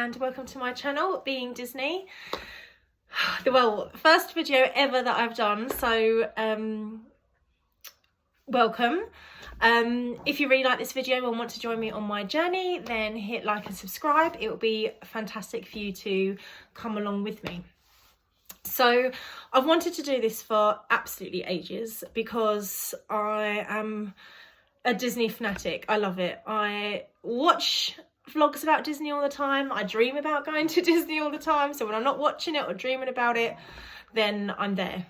and welcome to my channel, Being Disney. Well, first video ever that I've done, so welcome. If you really like this video and want to join me on my journey, then hit like and subscribe. It will be fantastic for you to come along with me. So I've wanted to do this for absolutely ages because I am a Disney fanatic. I love it. I watch vlogs about Disney all the time. I dream about going to Disney all the time. So when I'm not watching it or dreaming about it, then I'm there.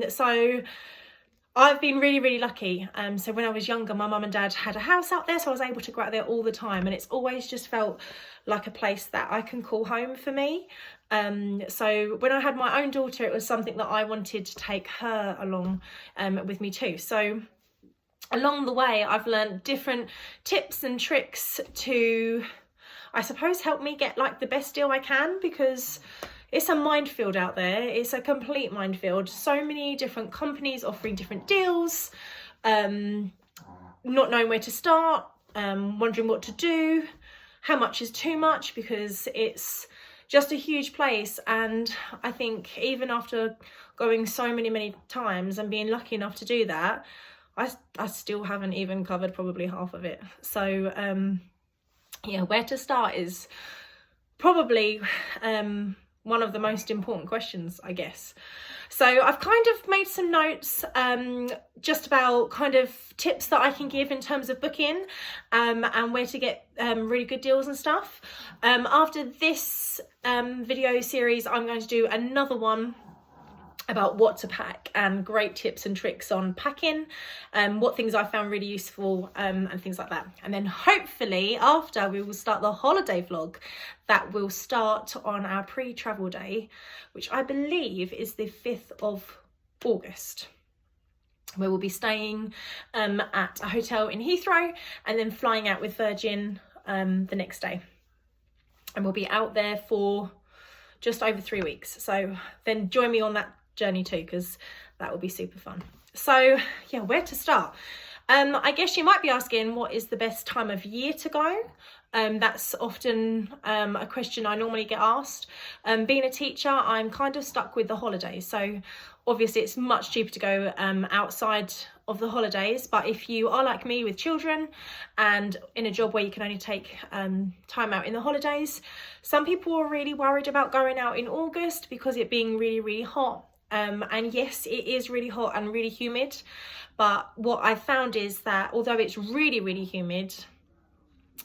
So I've been really lucky. So when I was younger, my mum and dad had a house out there, so I was able to go out there all the time, and it's always just felt like a place that I can call home for me. So when I had my own daughter, it was something that I wanted to take her along with me too. So along the way, I've learned different tips and tricks to, I suppose, help me get like the best deal I can, because it's a minefield out there. It's a complete minefield. So many different companies offering different deals, not knowing where to start, wondering what to do, how much is too much, because it's just a huge place. And I think even after going so many times and being lucky enough to do that, I still haven't even covered probably half of it. So yeah, where to start is probably one of the most important questions, I guess. So I've kind of made some notes just about kind of tips that I can give in terms of booking and where to get really good deals and stuff. After this video series, I'm going to do another one about what to pack and great tips and tricks on packing, what things I found really useful and things like that. And then hopefully after, we will start the holiday vlog that will start on our pre-travel day, which I believe is the 5th of August, where we'll be staying at a hotel in Heathrow and then flying out with Virgin the next day. And we'll be out there for just over 3 weeks. So then join me on that journey too, because that will be super fun. So yeah, where to start? I guess you might be asking, what is the best time of year to go? That's often a question I normally get asked. Being a teacher, I'm kind of stuck with the holidays, so obviously it's much cheaper to go outside of the holidays. But if you are like me with children and in a job where you can only take time out in the holidays, some people are really worried about going out in August because it being really hot. And yes, it is really hot and really humid, but what I found is that although it's really humid,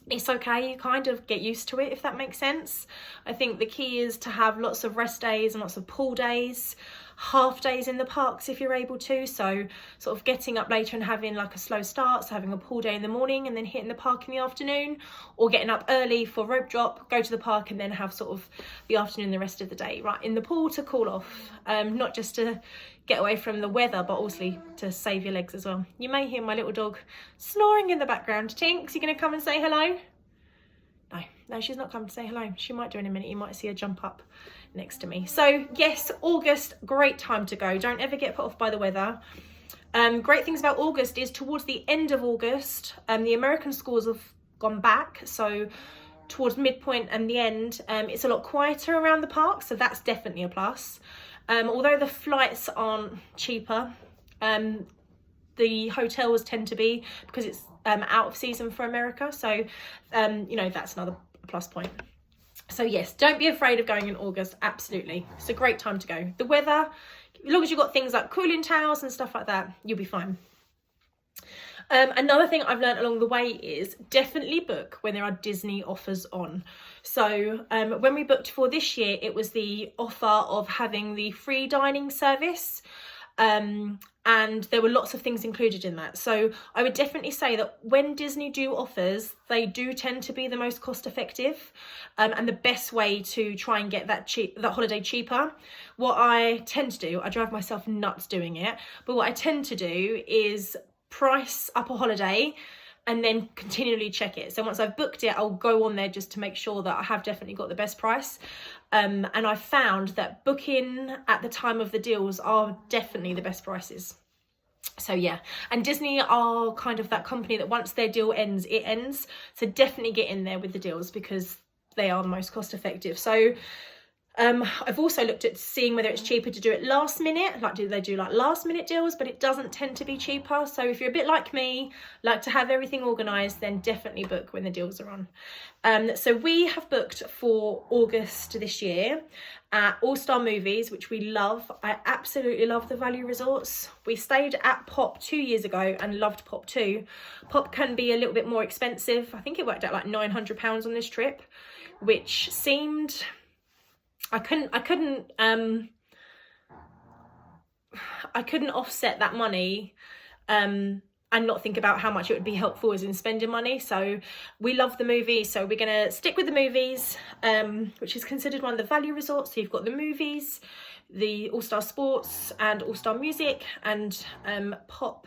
it's okay. You kind of get used to it, if that makes sense. I think the key is to have lots of rest days and lots of pool days, half days in the parks if you're able to. So sort of getting up later and having like a slow start, so having a pool day in the morning and then hitting the park in the afternoon, or getting up early for rope drop, go to the park and then have sort of the afternoon, the rest of the day right in the pool to cool off, not just to get away from the weather, but also to save your legs as well. You may hear my little dog snoring in the background. Tinks, you gonna come and say hello? No, she's not come to say hello. She might do in a minute. You might see her jump up next to me. So yes, August, great time to go. Don't ever get put off by the weather. Great things about August is towards the end of August, the American schools have gone back. So towards midpoint and the end, it's a lot quieter around the park. So that's definitely a plus. Although the flights aren't cheaper, the hotels tend to be, because it's out of season for America. So, you know, that's another plus point. So yes, don't be afraid of going in August. Absolutely. It's a great time to go. The weather, as long as you've got things like cooling towels and stuff like that, you'll be fine. Another thing I've learned along the way is definitely book when there are Disney offers on. So when we booked for this year, it was the offer of having the free dining service. And there were lots of things included in that. So I would definitely say that when Disney do offers, they do tend to be the most cost effective and the best way to try and get that holiday cheaper. What I tend to do, I drive myself nuts doing it, but what I tend to do is price up a holiday and then continually check it. So once I've booked it, I'll go on there just to make sure that I have definitely got the best price. And I found that booking at the time of the deals are definitely the best prices. So yeah, and Disney are kind of that company that once their deal ends, it ends. So definitely get in there with the deals, because they are the most cost effective. So I've also looked at seeing whether it's cheaper to do it last minute, like do they do like last minute deals, but it doesn't tend to be cheaper. So if you're a bit like me, like to have everything organised, then definitely book when the deals are on. So we have booked for August this year at All Star Movies, which we love. I absolutely love the value resorts. We stayed at Pop 2 years ago and loved Pop too. Pop can be a little bit more expensive. I think it worked out like £900 on this trip, which seemed... I couldn't offset that money and not think about how much it would be helpful as in spending money. So we love the movies, so we're gonna stick with the movies, which is considered one of the value resorts. So you've got the movies, the All-Star Sports and All-Star Music, and Pop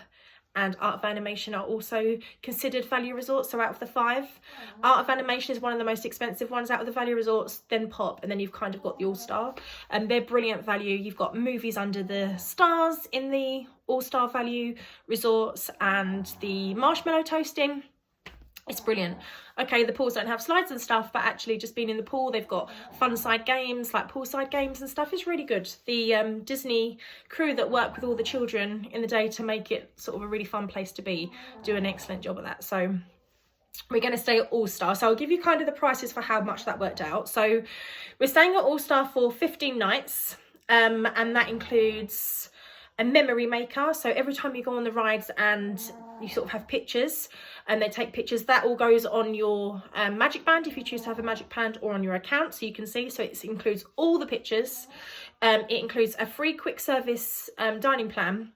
and Art of Animation are also considered value resorts. So out of the 5, Art of Animation is one of the most expensive ones out of the value resorts, then Pop, and then you've kind of got the All-Star. And they're brilliant value. You've got movies under the stars in the All-Star value resorts and the marshmallow toasting. It's brilliant. Okay, the pools don't have slides and stuff, but actually just being in the pool, they've got fun side games, like poolside games and stuff. It's really good. The Disney crew that work with all the children in the day to make it sort of a really fun place to be do an excellent job of that. So we're going to stay at All-Star. So I'll give you kind of the prices for how much that worked out. So we're staying at All-Star for 15 nights, and that includes a memory maker. So every time you go on the rides and you sort of have pictures and they take pictures, that all goes on your Magic Band if you choose to have a Magic Band, or on your account so you can see. So it includes all the pictures. It includes a free quick service dining plan,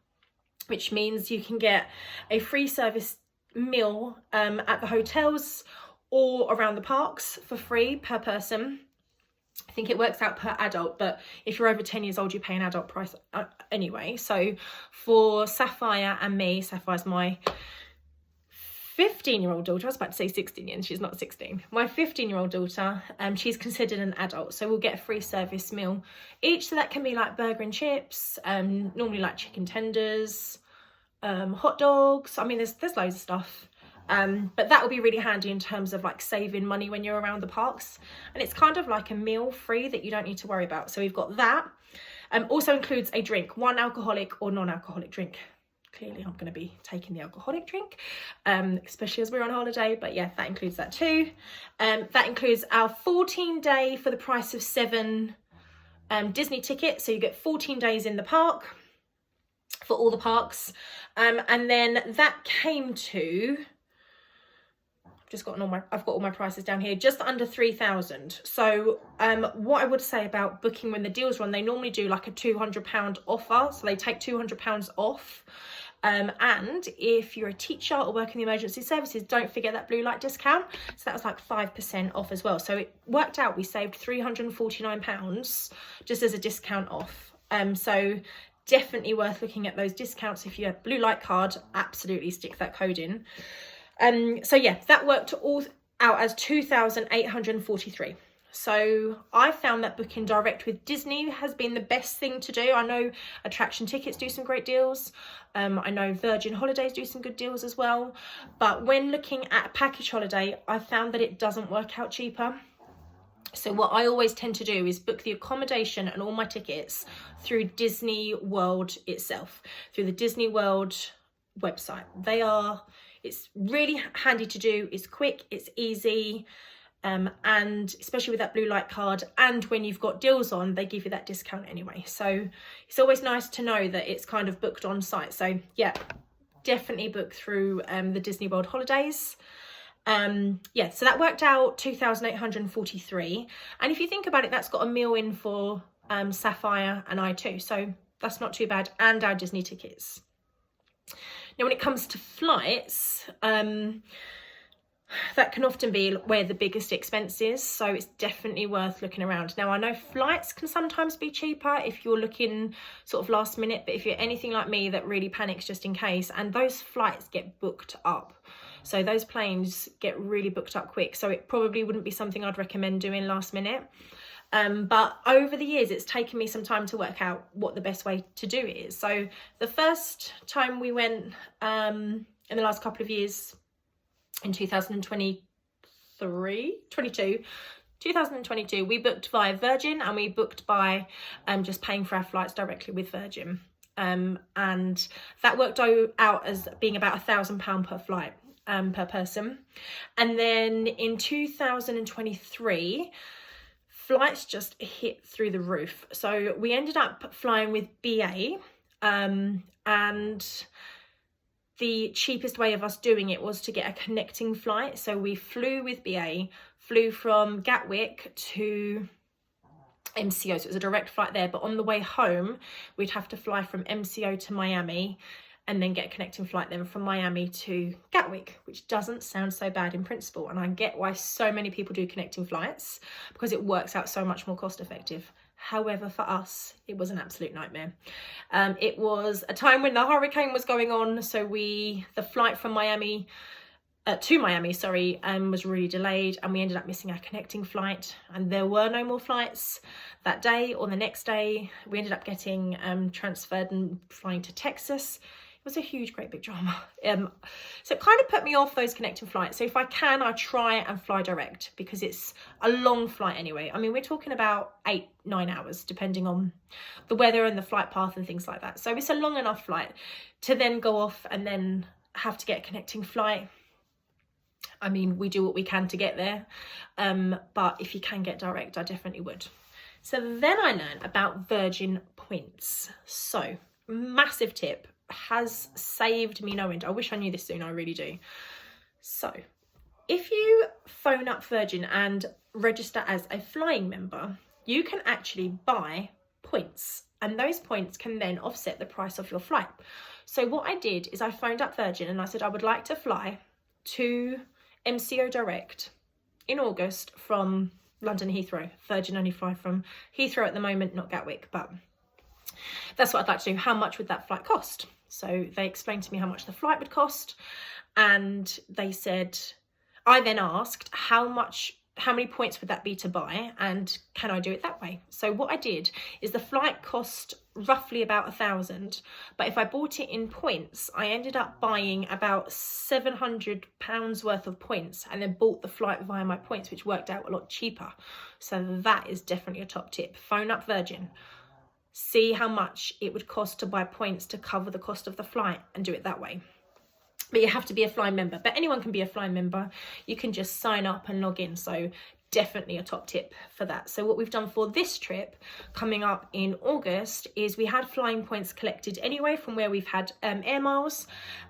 which means you can get a free service meal at the hotels or around the parks for free per person. I think it works out per adult, but if you're over 10 years old, you pay an adult price anyway. So for Sapphire and me, Sapphire's my 15-year-old daughter. I was about to say 16 and she's not 16. My 15-year-old daughter, she's considered an adult, so we'll get a free service meal each. So that can be like burger and chips, normally like chicken tenders, hot dogs. I mean, there's loads of stuff. But that will be really handy in terms of like saving money when you're around the parks, and it's kind of like a meal free that you don't need to worry about. So we've got that. Also includes a drink, one alcoholic or non-alcoholic drink. Clearly I'm going to be taking the alcoholic drink, especially as we're on holiday, but yeah, that includes that too. That includes our 14-day for the price of 7 Disney tickets, so you get 14 days in the park for all the parks, and then that came to... I've got all my prices down here, just under 3,000. So what I would say about booking when the deals run, they normally do like a £200 offer, so they take £200 off. And if you're a teacher or work in the emergency services, don't forget that blue light discount. So that was like 5% off as well. So it worked out, we saved £349 just as a discount off. So definitely worth looking at those discounts. If you have blue light card, absolutely stick that code in. So yeah, that worked all out as 2,843. So I found that booking direct with Disney has been the best thing to do. I know Attraction Tickets do some great deals. I know Virgin Holidays do some good deals as well. But when looking at a package holiday, I found that it doesn't work out cheaper. So what I always tend to do is book the accommodation and all my tickets through Disney World itself, through the Disney World website. It's really handy to do, it's quick, it's easy, and especially with that blue light card, and when you've got deals on, they give you that discount anyway. So it's always nice to know that it's kind of booked on site. So yeah, definitely book through the Disney World holidays. Yeah, so that worked out 2,843. And if you think about it, that's got a meal in for Sapphire and I too. So that's not too bad, and our Disney tickets. Now, when it comes to flights, that can often be where the biggest expense is, so it's definitely worth looking around. Now, I know flights can sometimes be cheaper if you're looking sort of last minute, but if you're anything like me that really panics just in case, and those flights get booked up. So those planes get really booked up quick, so it probably wouldn't be something I'd recommend doing last minute. But over the years, it's taken me some time to work out what the best way to do it is. So the first time we went in the last couple of years, in 2022, 2022, we booked via Virgin, and we booked by just paying for our flights directly with Virgin. And that worked out as being about £1,000 per flight per person. And then in 2023, flights just hit through the roof. So we ended up flying with BA, and the cheapest way of us doing it was to get a connecting flight. So we flew with BA, flew from Gatwick to MCO, so it was a direct flight there, but on the way home we'd have to fly from MCO to Miami and then get a connecting flight then from Miami to Gatwick, which doesn't sound so bad in principle, and I get why so many people do connecting flights, because it works out so much more cost effective. However, for us, it was an absolute nightmare. It was a time when the hurricane was going on, so the flight from Miami to Miami, was really delayed, and we ended up missing our connecting flight, and there were no more flights that day or the next day. We ended up getting transferred and flying to Texas. It was a huge, great big drama. So it kind of put me off those connecting flights. So if I can, I try and fly direct, because it's a long flight anyway. I mean, we're talking about 8-9 hours, depending on the weather and the flight path and things like that. So it's a long enough flight to then go off and then have to get a connecting flight. I mean, we do what we can to get there, but if you can get direct, I definitely would. So then I learned about Virgin points. So massive tip, has saved me no end. I wish I knew this sooner, I really do. So if you phone up Virgin and register as a flying member, you can actually buy points, and those points can then offset the price of your flight. So what I did is I phoned up Virgin and I said I would like to fly to MCO direct in August from London Heathrow. Virgin only fly from Heathrow at the moment, not Gatwick, but that's what I'd like to do. How much would that flight cost? So they explained to me how much the flight would cost, and they said, I then asked how many points would that be to buy, and can I do it that way? So what I did is the flight cost roughly about 1,000, but if I bought it in points, I ended up buying about £700 worth of points, and then bought the flight via my points, which worked out a lot cheaper. So that is definitely a top tip. Phone up Virgin, see how much it would cost to buy points to cover the cost of the flight, and do it that way. But you have to be a flying member, but anyone can be a flying member. You can just sign up and log in. So definitely a top tip for that. So what we've done for this trip coming up in August is we had flying points collected anyway from where we've had air miles,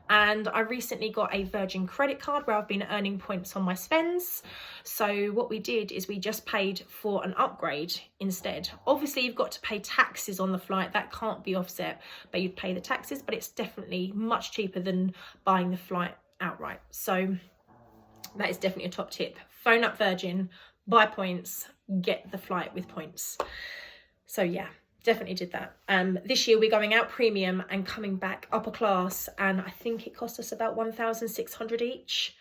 and I recently got a Virgin credit card where I've been earning points on my spends. So what we did is we just paid for an upgrade instead. Obviously you've got to pay taxes on the flight, that can't be offset, but you'd pay the taxes, but it's definitely much cheaper than buying the flight outright. So that is definitely a top tip. Phone up Virgin, buy points, get the flight with points. So yeah, definitely did that. This year we're going out premium and coming back upper class, and I think it cost us about 1,600 each,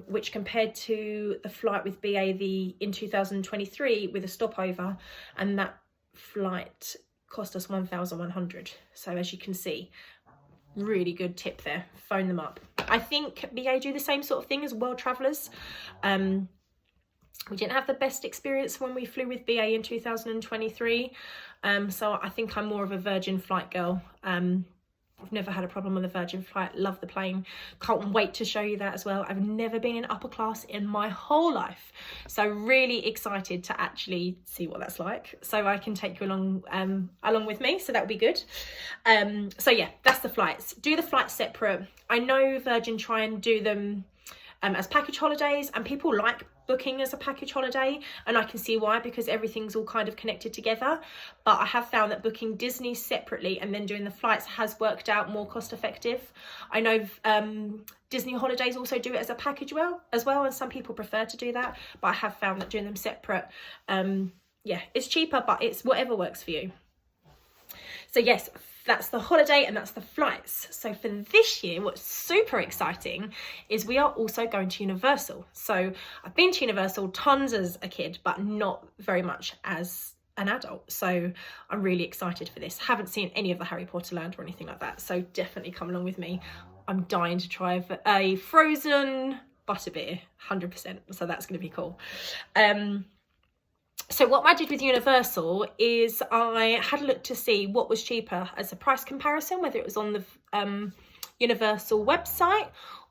which compared to the flight with BA in 2023 with a stopover, and that flight cost us 1,100. So as you can see, really good tip there. Phone them up. I think BA do the same sort of thing as World Travellers. We didn't have the best experience when we flew with BA in 2023, so I think I'm more of a Virgin flight girl. I've never had a problem with a Virgin flight, love the plane, can't wait to show you that as well. I've never been in upper class in my whole life, so really excited to actually see what that's like, so I can take you along with me, so that would be good. So yeah, that's the flights. Do the flights separate. I know Virgin try and do them as package holidays, and people like booking as a package holiday, and I can see why, because everything's all kind of connected together. But I have found that booking Disney separately and then doing the flights has worked out more cost effective. I know Disney holidays also do it as a package as well, and some people prefer to do that, but I have found that doing them separate, yeah, it's cheaper, but it's whatever works for you. So yes, that's the holiday and that's the flights. So for this year, what's super exciting is we are also going to Universal. So I've been to Universal tons as a kid, but not very much as an adult. So I'm really excited for this. Haven't seen any of the Harry Potter Land or anything like that, so definitely come along with me. I'm dying to try a Frozen butterbeer, 100%. So that's going to be cool. So what I did with Universal is I had a look to see what was cheaper as a price comparison, whether it was on the Universal website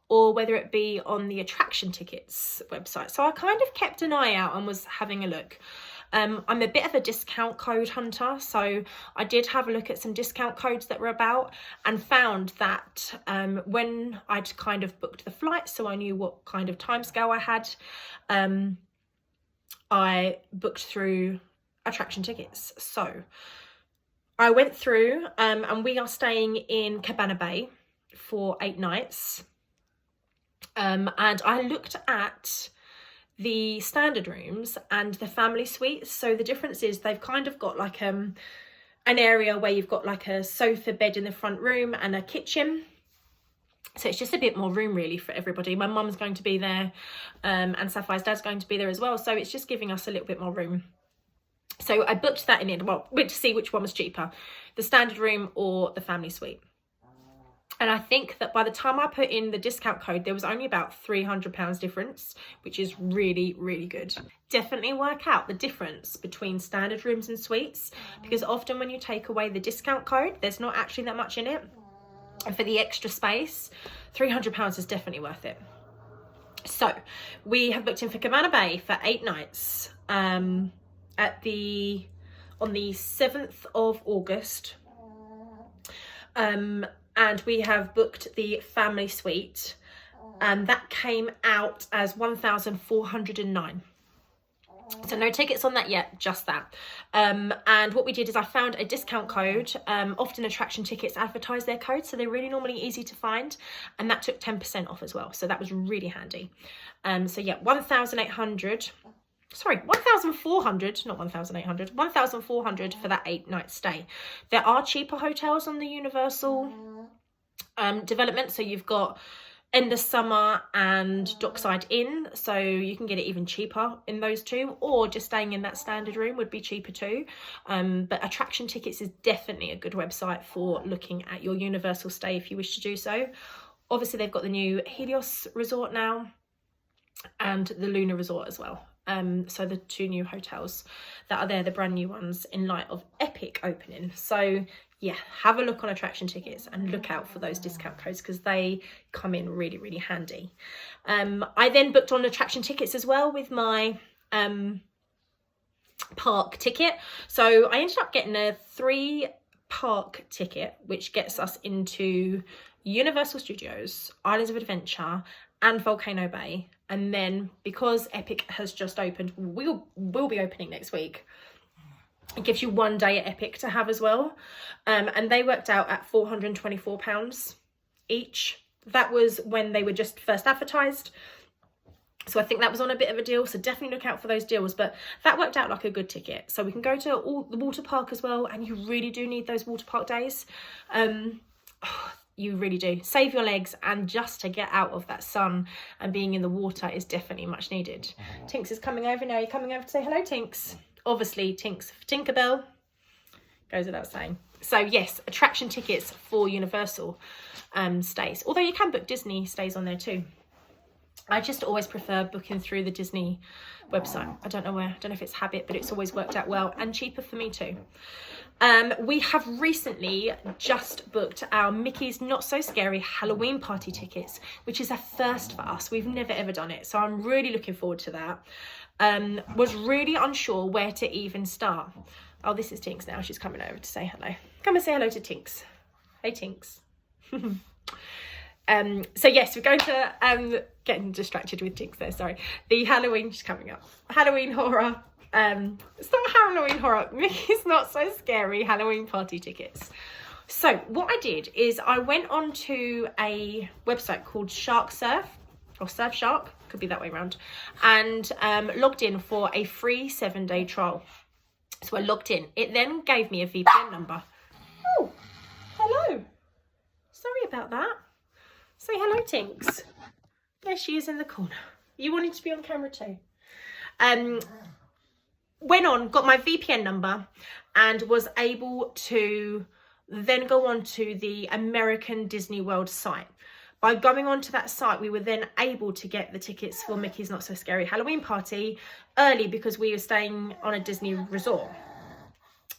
or whether it be on the attraction tickets website. So I kind of kept an eye out and was having a look. I'm a bit of a discount code hunter, so I did have a look at some discount codes that were about and found that when I'd kind of booked the flight, so I knew what kind of timescale I had, I booked through attraction tickets. So I went through and we are staying in Cabana Bay for 8 nights. And I looked at the standard rooms and the family suites. So the difference is they've kind of got like an area where you've got like a sofa bed in the front room and a kitchen. So it's just a bit more room really for everybody. My mum's going to be there and Sapphire's dad's going to be there as well. So it's just giving us a little bit more room. So I booked that in, well, went to see which one was cheaper, the standard room or the family suite. And I think that by the time I put in the discount code, there was only about £300 difference, which is really, really good. Definitely work out the difference between standard rooms and suites, because often when you take away the discount code, there's not actually that much in it. And for the extra space, £300 is definitely worth it. So we have booked in for Cabana Bay for 8 nights on the 7th of August. And we have booked the family suite, and that came out as 1,409. So no tickets on that yet, just that. And what we did is I found a discount code. Often attraction tickets advertise their code, so they're really normally easy to find, and that took 10% off as well, so that was really handy. So yeah, 1,400, not 1,800, 1,400 for that 8-night stay. There are cheaper hotels on the Universal development, so you've got End of Summer and Dockside Inn, so you can get it even cheaper in those two, or just staying in that standard room would be cheaper too. But Attraction Tickets is definitely a good website for looking at your Universal stay if you wish to do so. Obviously they've got the new Helios Resort now and the Luna Resort as well. So the 2 new hotels that are there, the brand new ones in light of Epic opening. So yeah, have a look on Attraction Tickets and look out for those discount codes because they come in really, really handy. I then booked on Attraction Tickets as well with my park ticket. So I ended up getting a 3-park ticket, which gets us into Universal Studios, Islands of Adventure and Volcano Bay. And then because Epic has just opened, will be opening next week, it gives you 1 day at Epic to have as well. And they worked out at £424 each. That was when they were just first advertised. So I think that was on a bit of a deal. So definitely look out for those deals. But that worked out like a good ticket. So we can go to all the water park as well. And you really do need those water park days. You really do. Save your legs, and just to get out of that sun and being in the water is definitely much needed. Tinks is coming over now. You're coming over to say hello, Tinks. Obviously, Tinks for Tinkerbell. Goes without saying. So yes, Attraction Tickets for Universal stays. Although you can book Disney stays on there too. I just always prefer booking through the Disney website. I don't know if it's habit, but it's always worked out well and cheaper for me too. We have recently just booked our Mickey's Not So Scary Halloween party tickets, which is a first for us. We've never ever done it, so I'm really looking forward to that. Was really unsure where to even start. Oh, this is Tinks now. She's coming over to say hello. Come and say hello to Tinks. Hey, Tinks. So yes, we're going to getting distracted with Tinks there, sorry. The Halloween, she's coming up. Halloween horror. It's not Halloween horror, Mickey's Not So Scary Halloween party tickets. So what I did is I went on to a website called Shark Surf, or Surfshark, could be that way around, and logged in for a free 7-day trial. So I logged in. It then gave me a VPN number. Oh, hello. Sorry about that. Say hello, Tinks. There she is in the corner. You wanted to be on camera too. Went on, got my VPN number, and was able to then go on to the American Disney World site. by going onto that site, we were then able to get the tickets for Mickey's Not So Scary Halloween Party early because we were staying on a Disney resort.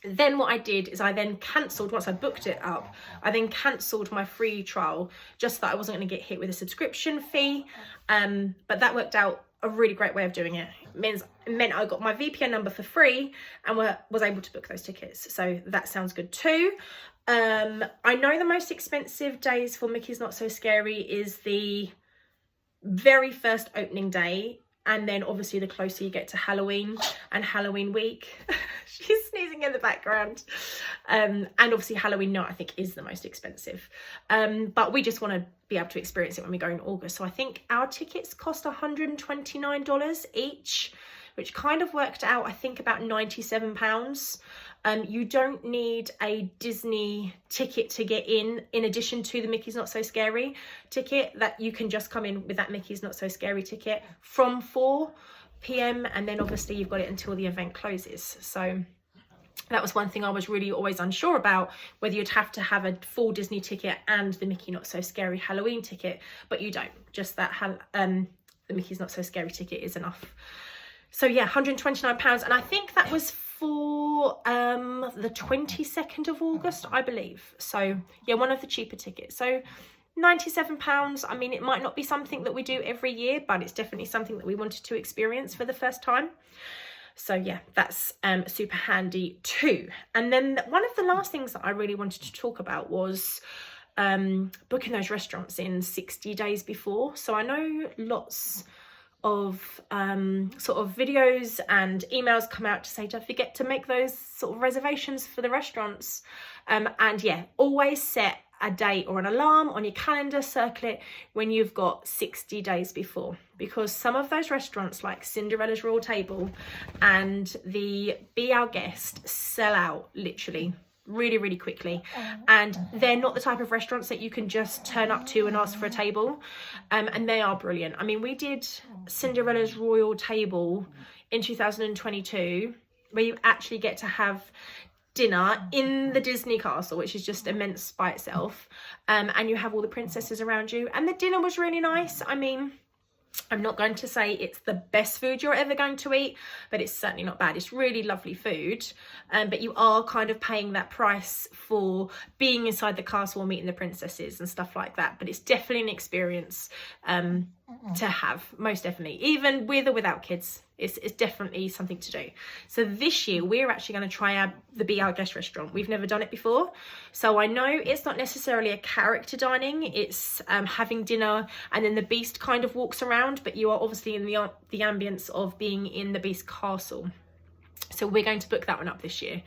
Then what I did is I then cancelled, once I booked it up, I then cancelled my free trial just so that I wasn't going to get hit with a subscription fee. But that worked out a really great way of doing it. It meant I got my VPN number for free and was able to book those tickets. So that sounds good too. I know the most expensive days for Mickey's Not So Scary is the very first opening day, and then obviously the closer you get to Halloween and Halloween week. She's sneezing in the background. And obviously Halloween night I think is the most expensive. But we just want to be able to experience it when we go in August. So I think our tickets cost $129 each, which kind of worked out, I think, about £97. You don't need a Disney ticket to get in addition to the Mickey's Not So Scary ticket. That you can just come in with that Mickey's Not So Scary ticket from 4 p.m. and then obviously you've got it until the event closes. So that was one thing I was really always unsure about, whether you'd have to have a full Disney ticket and the Mickey Not So Scary Halloween ticket, but you don't. Just that the Mickey's Not So Scary ticket is enough. So yeah, £129, and I think that was for the 22nd of August, I believe. So yeah, one of the cheaper tickets. So £97. I mean, it might not be something that we do every year, but it's definitely something that we wanted to experience for the first time. So yeah, that's super handy too. And then one of the last things that I really wanted to talk about was booking those restaurants in 60 days before. So I know lots of sort of videos and emails come out to say don't forget to make those sort of reservations for the restaurants, and yeah, always set a date or an alarm on your calendar, circle it when you've got 60 days before, because some of those restaurants like Cinderella's Royal Table and the Be Our Guest sell out literally really quickly, and they're not the type of restaurants that you can just turn up to and ask for a table, and they are brilliant. I mean, we did Cinderella's Royal Table in 2022 where you actually get to have dinner in the Disney castle, which is just immense by itself, and you have all the princesses around you, and the dinner was really nice. I mean, I'm not going to say it's the best food you're ever going to eat, but it's certainly not bad. It's really lovely food, but you are kind of paying that price for being inside the castle and meeting the princesses and stuff like that. But it's definitely an experience to have, most definitely, even with or without kids. It's definitely something to do. So this year we're actually going to try the Be Our Guest restaurant. We've never done it before, so I know it's not necessarily a character dining. It's having dinner and then the Beast kind of walks around, but you are obviously in the ambience of being in the Beast castle. So we're going to book that one up this year.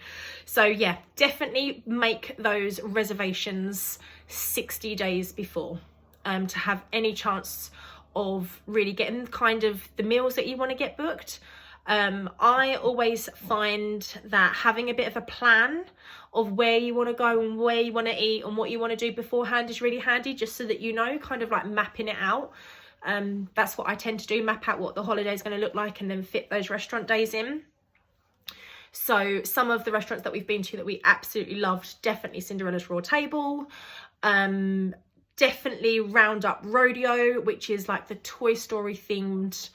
So yeah, definitely make those reservations 60 days before to have any chance of really getting kind of the meals that you want to get booked. I always find that having a bit of a plan of where you want to go and where you want to eat and what you want to do beforehand is really handy, just so that you know, kind of like mapping it out. That's what I tend to do, map out what the holiday is going to look like and then fit those restaurant days in. So some of the restaurants that we've been to that we absolutely loved, definitely Cinderella's Royal Table, definitely Roundup Rodeo, which is like the Toy Story themed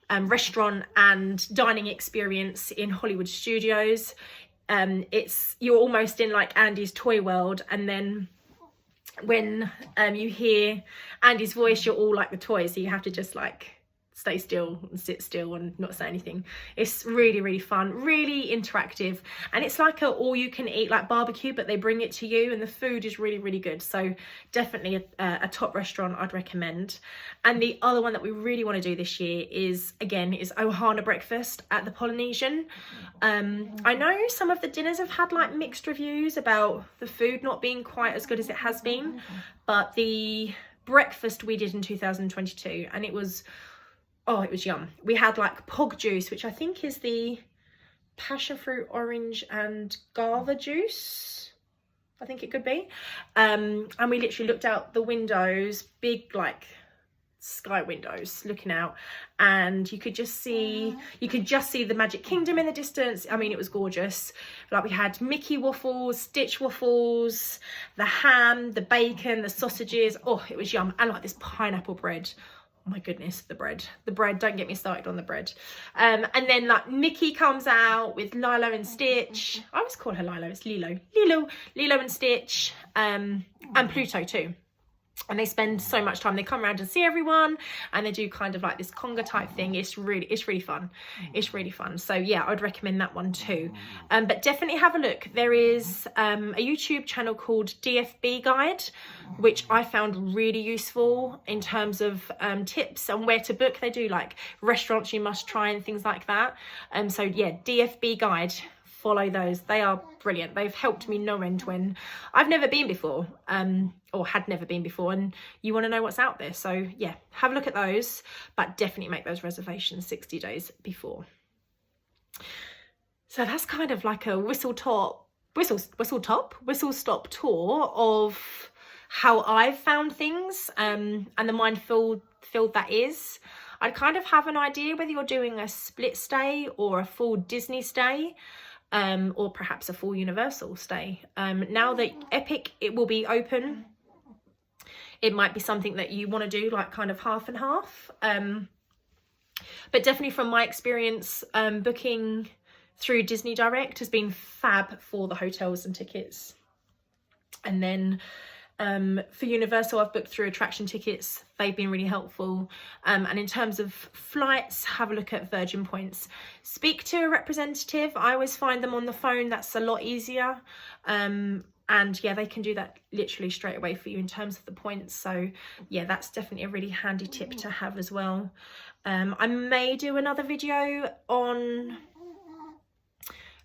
restaurant and dining experience in Hollywood Studios. You're almost in like Andy's toy world, and then when you hear Andy's voice, you're all like the toys, so you have to just like stay still and sit still and not say anything. It's really fun, really interactive, and it's like a all you can eat like barbecue, but they bring it to you, and the food is really good. So definitely a top restaurant I'd recommend. And the other one that we really want to do this year is Ohana Breakfast at the Polynesian. I know some of the dinners have had like mixed reviews about the food not being quite as good as it has been, but the breakfast we did in 2022, and it was yum. We had like pog juice, which I think is the passion fruit, orange and guava juice, I think it could be. And we literally looked out the windows, big like sky windows looking out, and you could just see the Magic Kingdom in the distance. I mean, it was gorgeous. Like, we had Mickey waffles, Stitch waffles, the ham, the bacon, the sausages. Oh, it was yum. And like this pineapple bread. Oh my goodness, the bread, don't get me started on the bread. And then like Mickey comes out with Lilo and Stitch. I always call her Lilo, it's Lilo and Stitch, and Pluto too. And they spend so much time. They come around and see everyone, and they do kind of like this conga type thing. It's really fun. It's really fun. So yeah, I'd recommend that one too. But definitely have a look. There is a YouTube channel called DFB Guide, which I found really useful in terms of tips on where to book. They do like restaurants you must try and things like that. So yeah, DFB Guide. Follow those. They are brilliant. They've helped me no end when I've never been before, or had never been before, and you want to know what's out there. So yeah, have a look at those, but definitely make those reservations 60 days before. So that's kind of like a whistle stop tour of how I've found things, and the minefield that is. I'd kind of have an idea whether you're doing a split stay or a full Disney stay. Or perhaps a full Universal stay. Now that Epic, it will be open, it might be something that you want to do like kind of half and half. But definitely from my experience, booking through Disney Direct has been fab for the hotels and tickets. And then for Universal, I've booked through attraction tickets. They've been really helpful. And in terms of flights, have a look at Virgin Points. Speak to a representative. I always find them on the phone. That's a lot easier. And yeah, they can do that literally straight away for you in terms of the points. So yeah, that's definitely a really handy tip to have as well. I may do another video on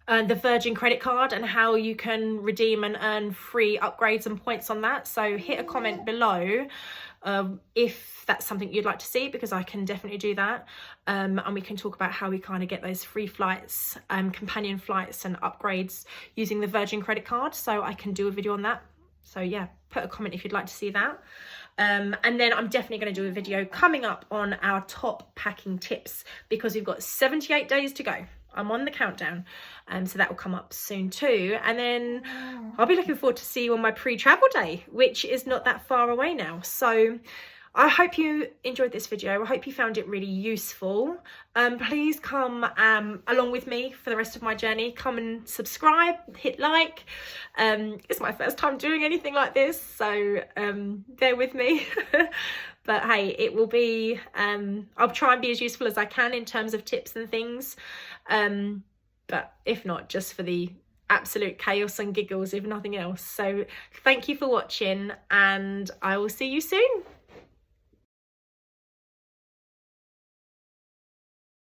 the Virgin credit card and how you can redeem and earn free upgrades and points on that. So hit a comment below if that's something you'd like to see, because I can definitely do that. And we can talk about how we kind of get those free flights, companion flights and upgrades using the Virgin credit card. So I can do a video on that. So yeah, put a comment if you'd like to see that. And then I'm definitely going to do a video coming up on our top packing tips, because we've got 78 days to go. I'm on the countdown, so that will come up soon too. And then I'll be looking forward to see you on my pre-travel day, which is not that far away now. So I hope you enjoyed this video. I hope you found it really useful. Please come along with me for the rest of my journey. Come and subscribe, hit like. It's my first time doing anything like this, so bear with me. But hey, it will be, I'll try and be as useful as I can in terms of tips and things. But if not, just for the absolute chaos and giggles, if nothing else. So thank you for watching, and I will see you soon.